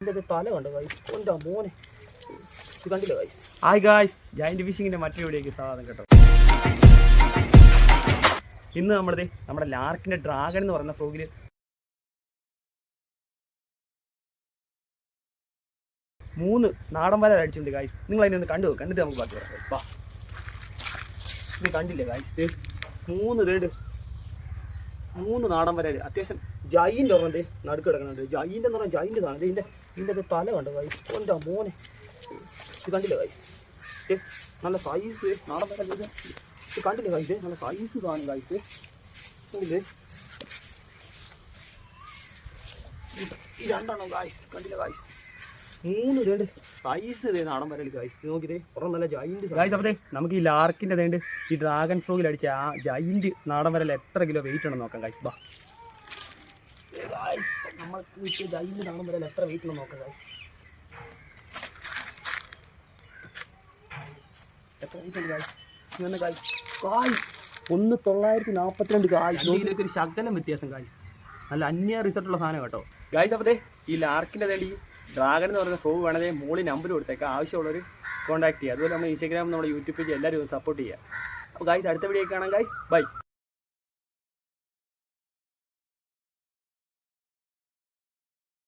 തല കണ്ടോ ഗൈസ്, കൊണ്ടാ മോനെ കണ്ടില്ല ഗൈസ്. ഹായ് ഗായ്സ്, ജയന്റ് ഫിഷിങ്ങിന്റെ മറ്റൊരു വീഡിയോയ്ക്ക് സ്വാഗതം കേട്ടോ. ഇന്ന് നമ്മുടെ ലാർക്കിന്റെ ഡ്രാഗൺ എന്ന് പറയുന്ന ഫ്രോഗിൽ 3 നാടൻ വല അടിച്ചിട്ടുണ്ട് ഗായ്സ്. നിങ്ങൾ അതിനൊന്ന് കണ്ടിട്ട് നമുക്ക് ബാക്കി പറയാം. ഇത് കണ്ടില്ലേ ഗായ്സ്, 3 നാടൻ വല, അത്യാവശ്യം ജൈൻ്റെ ഓർമ്മ നടുക്ക് കിടക്കുന്നുണ്ട്. ജൈൻ്റെ എന്ന് പറഞ്ഞാൽ ജൈൻ്റെ സാധനം. ഇതിൻ്റെ തല കണ്ടോ ഗായ്സ്, കൊണ്ടാ മോനെ ഇത് കണ്ടില്ല ഗായ്സ്. നല്ല സൈസ് നാടൻ വല ഇത് കണ്ടില്ലേ ഗായ്സ്, നല്ല സൈസ് സാധനം ഗായ്സ്. കണ്ടില്ലേ ഈ രണ്ടെണ്ണം ഗായ്സ്, കണ്ടില്ല ഗായ്സ്, 3 സൈസ് ഇതേ നാടൻ വരല് ഗായ്സ്. നോക്കിയതേ പുറം നല്ല ജൈൻറ്റ് ഗായ്സ്. അപ്പോൾ നമുക്ക് ഈ ലാർക്കിൻ്റെ തേണ്ട് ഈ ഡ്രാഗൺ ഫ്രോഗിൽ അടിച്ച ആ ജൈൻറ്റ് നാടൻ വരൽ എത്ര കിലോ വെയിറ്റ് ഉണ്ടെന്ന് നോക്കാം ഗായ്സ്. ബാ ഗായ്സ്, നമ്മൾക്ക് കിട്ടിയ ജൈൻറ്റ് നാടൻ വരൽ എത്ര വെയിറ്റ് ഉണ്ടെന്ന് നോക്കാം ഗായ്സ്. എത്ര വെയിറ്റ് ഉണ്ട് ഗായ്സ്? ഇങ്ങനെ ഗായ്സ് 1942 ഗായ്സ്. ഇതിലേക്ക് ഒരു ശകലം വ്യത്യാസം ഗായ്സ്. നല്ല അന്യ റിസൾട്ടുള്ള സാധനം കേട്ടോ ഗായ്സ്. അപ്പോൾ ഈ ലാർക്കിൻ്റെ തേണ്ടി ഡ്രാഗൺ എന്ന് പറയുന്ന ഫ്രോഗ് വേണതേ മോളിൽ നമ്പർ കൊടുത്തേക്കാം, ആവശ്യമുള്ളവർ കോൺടാക്ട് ചെയ്യുക. അതുപോലെ നമ്മുടെ ഇൻസ്റ്റാഗ്രാം, നമ്മുടെ യൂട്യൂബ് പേജ് എല്ലാവരും സപ്പോർട്ട് ചെയ്യുക. അപ്പോൾ ഗായ്സ്, അടുത്ത വീഡിയോ കാണാം ഗായ്സ്, ബൈ.